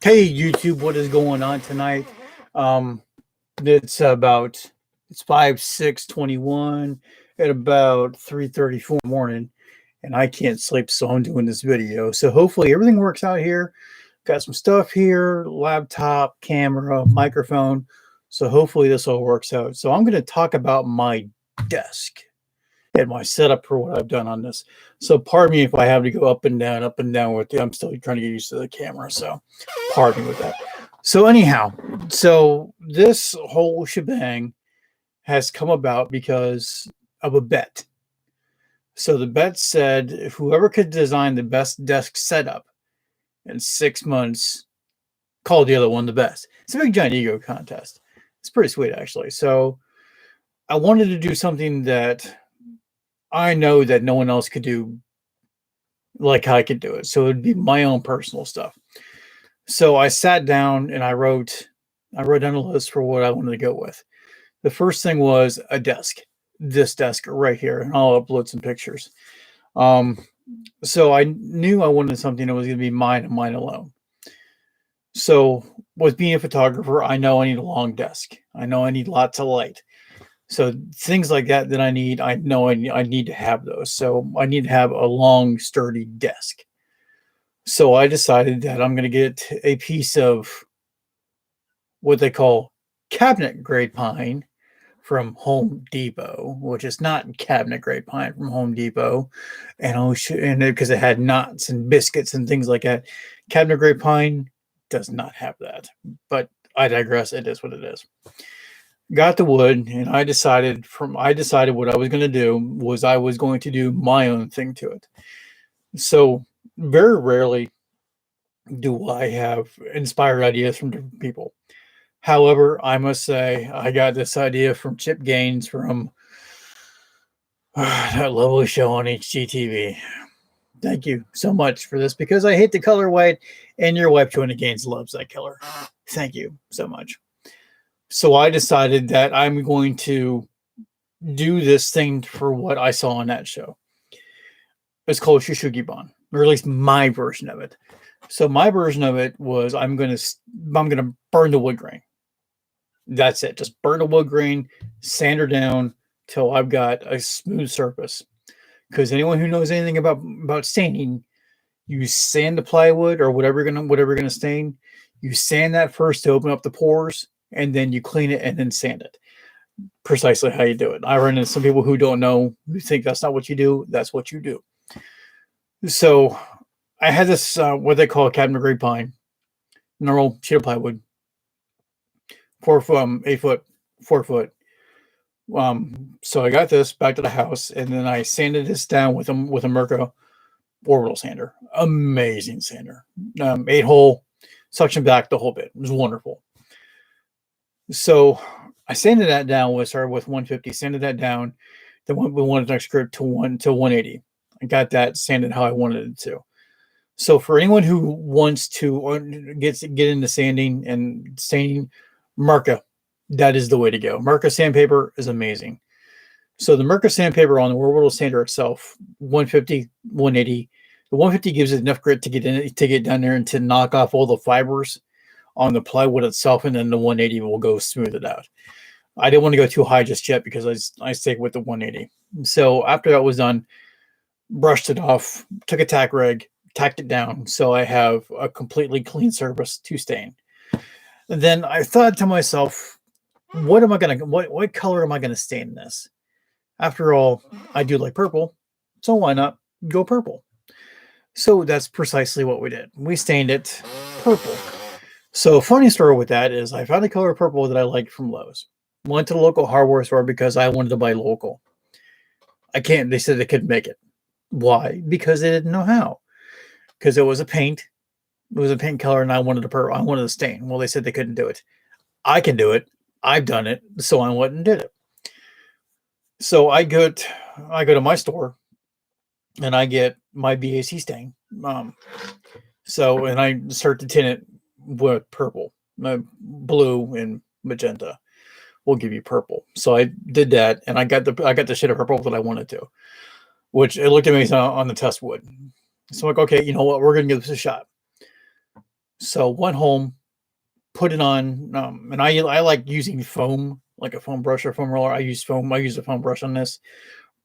Hey YouTube, what is going on tonight? Um, it's 5/6/21 at about 3:34 in the morning, and I can't sleep, so I'm doing this video. So hopefully everything works out here. Got some stuff here, laptop, camera, microphone. So hopefully this all works out. So I'm going to talk about my desk and my setup for what I've done on this. So pardon me if I have to go up and down with it. I'm still trying to get used to the camera, so pardon me with that. So anyhow, so this whole shebang has come about because of a bet. So the bet said if whoever could design the best desk setup in 6 months called the other one the best. It's a big giant ego contest. It's pretty sweet actually. So I wanted to do something that I know that no one else could do like I could do it. So it'd be my own personal stuff. So I sat down and I wrote down a list for what I wanted to go with. The first thing was a desk, this desk right here, and I'll upload some pictures. Um, so I knew I wanted something that was going to be mine and mine alone. So with being a photographer, I know I need a long desk. I know I need lots of light. So things like that I know I need to have those. So I need to have a long, sturdy desk. So I decided that I'm going to get a piece of what they call cabinet grade pine from Home Depot, which is not cabinet grade pine from Home Depot, and because it had knots and biscuits and things like that. Cabinet grade pine does not have that, but I digress. It is what it is. Got the wood, and I decided what I was going to do was I was going to do my own thing to it. So very rarely do I have inspired ideas from different people. However, I must say I got this idea from Chip Gaines from that lovely show on HGTV. Thank you so much for this because I hate the color white, and your wife Joanna Gaines loves that color. Thank you so much. So I decided that I'm going to do this thing for what I saw on that show. It's called Shushugiban, or at least my version of it. So my version of it was I'm gonna burn the wood grain. That's it. Just burn the wood grain, sand her down till I've got a smooth surface. Because anyone who knows anything about staining, you sand the plywood or whatever you're gonna stain. You sand that first to open up the pores, and then you clean it and then sand it. Precisely how you do it. I run into some people who don't know, who think that's not what you do. That's what you do. So I had this what they call a cabinet grade pine, normal sheet of plywood, 8 foot, 4 foot. So I got this back to the house, and then I sanded this down with a Mirka orbital sander. Amazing sander, 8-hole, suction back the whole bit. It was wonderful. So I sanded that down. We started with 150, sanded that down. Then we wanted the next grip to 180. I got that sanded how I wanted it to. So for anyone who wants to get into sanding and staining, Mirka, that is the way to go. Mirka sandpaper is amazing. So the Mirka sandpaper on the orbital sander itself, 150, 180. The 150 gives it enough grit to get down there and to knock off all the fibers on the plywood itself, and then the 180 will go smooth it out. I didn't want to go too high just yet because I stayed with the 180. So after that was done, brushed it off, took a tack rag, tacked it down, so I have a completely clean surface to stain. And then I thought to myself, what color am I gonna stain this? After all, I do like purple, so why not go purple? So that's precisely what we did. We stained it purple. So funny story with that is I found a color purple that I liked from Lowe's. Went to the local hardware store because I wanted to buy local. They said they couldn't make it. Why? Because they didn't know how. Because it was a paint. It was a paint color, and I wanted a stain. Well, they said they couldn't do it. I can do it. I've done it, so I went and did it. So I go to my store, and I get my BAC stain. And I start to tint it with purple, blue, and magenta. We'll give you purple. So I did that, and I got the shade of purple that I wanted to, which it looked amazing on the test wood. So I'm like, okay, you know what? We're gonna give this a shot. So went home, put it on, and I like using foam, like a foam brush or foam roller. I use foam. I use a foam brush on this.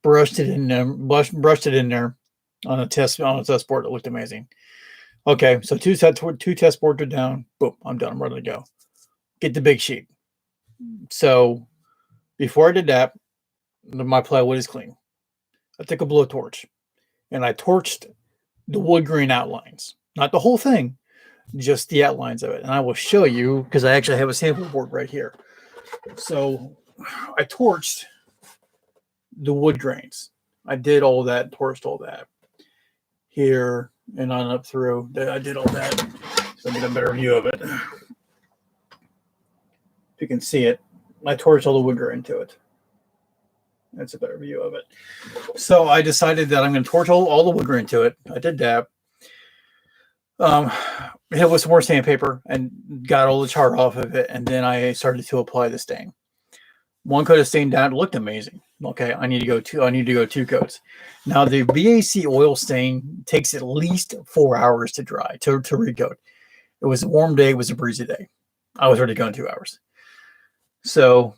Brushed it in there. Brushed it in there on a test board. It looked amazing. Okay, so two test boards are down. Boom, I'm done. I'm ready to go. Get the big sheet. So before I did that, my plywood is clean. I took a blowtorch and I torched the wood grain outlines, not the whole thing, just the outlines of it. And I will show you because I actually have a sample board right here. So I torched the wood grains. I did all that, torched all that here and on up through. I did all that. So I get a better view of it. If you can see it, I torched all the wood grain to it. That's a better view of it. So I decided that I'm going to torch all the wood grain to it. I did that. Hit with some more sandpaper and got all the char off of it. And then I started to apply the stain. One coat of stain down. It looked amazing. Okay, I need to go two coats. Now the BAC oil stain takes at least 4 hours to dry, to recoat. It was a warm day. It was a breezy day. I was ready to go in 2 hours. So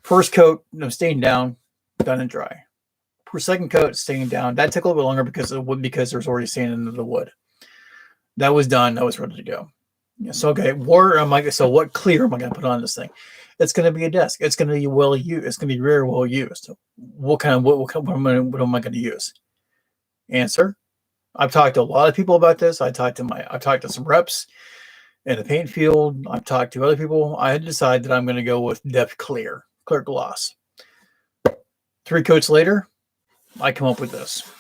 first coat, stain down, done and dry. For second coat, stain down. That took a little bit longer because of wood, because there's already stain in the wood. That was done. I was ready to go. So okay, what clear am I going to put on this thing? It's going to be a desk. It's going to be well used. It's going to be very well used. What am I going to use? Answer: I've talked to a lot of people about this. I've talked to some reps in the paint field. I've talked to other people. I had decided that I'm going to go with Depth Clear Gloss. 3 coats later, I come up with this.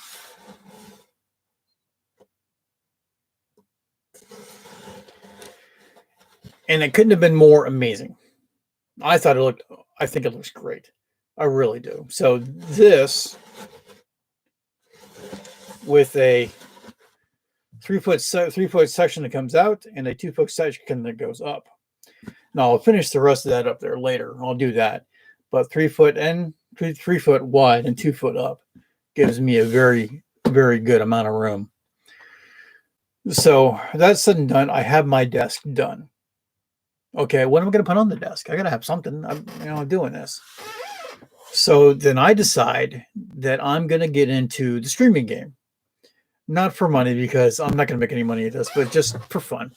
And it couldn't have been more amazing. I think it looks great. I really do. So this, with a 3 foot section that comes out and a 2 foot section that goes up. Now I'll finish the rest of that up there later. I'll do that. But 3 foot and 3 foot wide and 2 foot up gives me a very, very good amount of room. So that's said and done. I have my desk done. Okay, what am I going to put on the desk? I got to have something. I'm doing this. So then I decide that I'm going to get into the streaming game. Not for money, because I'm not going to make any money at this, but just for fun.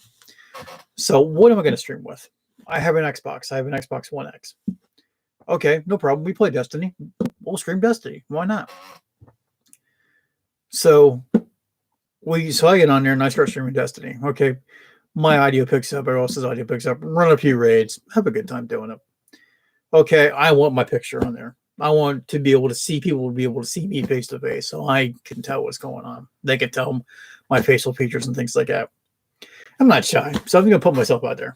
So what am I going to stream with? I have an Xbox. I have an Xbox One X. Okay, no problem. We play Destiny. We'll stream Destiny. Why not? So I get on there and I start streaming Destiny. Okay, my audio picks up. Everyone else's audio picks up. Run a few raids. Have a good time doing it. Okay, I want my picture on there. I want to be able to see people, be able to see me face to face, so I can tell what's going on. They can tell my facial features and things like that. I'm not shy, so I'm going to put myself out there.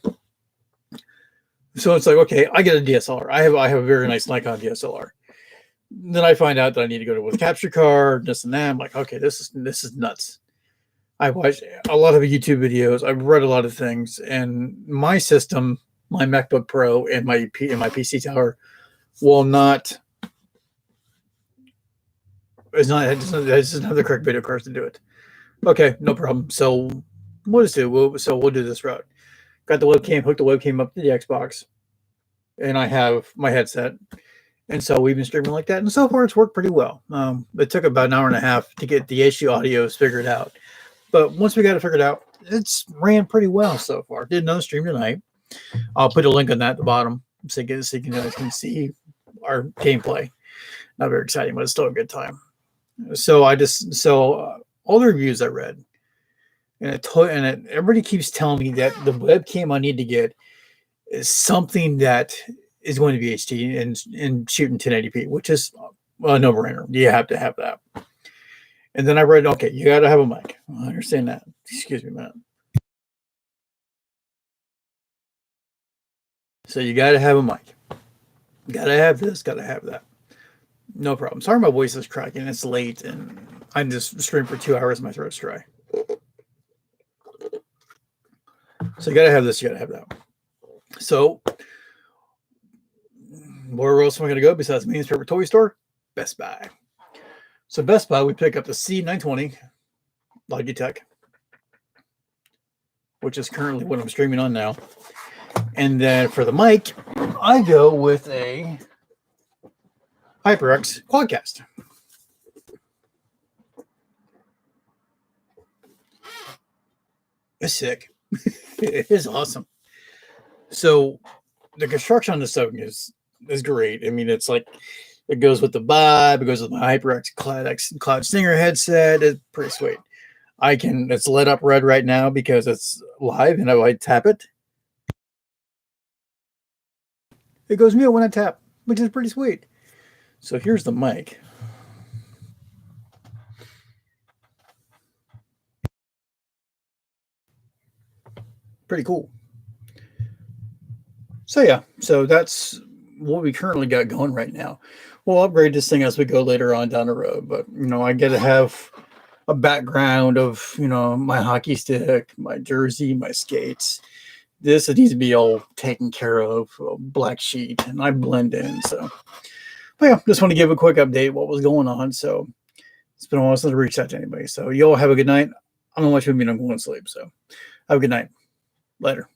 So it's like, okay, I get a DSLR. I have a very nice Nikon DSLR. Then I find out that I need to go with capture card, this and that. I'm like, okay, this is nuts. I watched a lot of YouTube videos. I've read a lot of things, and my system, my MacBook Pro, and my PC Tower will not. It doesn't have the correct video cards to do it. Okay, no problem. So we'll do this route. Got the webcam, hooked the webcam up to the Xbox, and I have my headset. And so we've been streaming like that. And so far it's worked pretty well. It took about an hour and a half to get the issue audios figured out. But once we got it figured out, it's ran pretty well so far. Did another stream tonight. I'll put a link on that at the bottom so you guys can see our gameplay. Not very exciting, but it's still a good time. So all the reviews I read, and everybody keeps telling me that the webcam I need to get is something that is going to be HD and shooting 1080p, which is a no-brainer. You have to have that. And then I read, okay, you got to have a mic. I understand that. Excuse me, man. So you got to have a mic. Got to have this, got to have that. No problem. Sorry my voice is cracking. It's late, and I just streamed for 2 hours. My throat's dry. So you got to have this, you got to have that. So where else am I going to go besides Maine's favorite toy store? Best Buy. So Best Buy, we pick up the C920 Logitech. which is currently what I'm streaming on now. And then for the mic, I go with a HyperX Quadcast. It's sick. It is awesome. So the construction on this stuff is great. I mean, it's like it goes with the vibe. It goes with my HyperX Cloud Stinger headset. It's pretty sweet. It's lit up red right now because it's live, and I tap it. It goes mute when I tap, which is pretty sweet. So here's the mic. Pretty cool. So yeah, so that's what we currently got going right now. We'll upgrade this thing as we go later on down the road, but I get to have a background of my hockey stick, my jersey, my skates. This needs to be all taken care of, a black sheet, and I blend in. So, but yeah, just want to give a quick update what was going on. So it's been a while since I reached out to anybody. So you all have a good night. I'm gonna watch movie and I'm going to sleep. So have a good night. Later.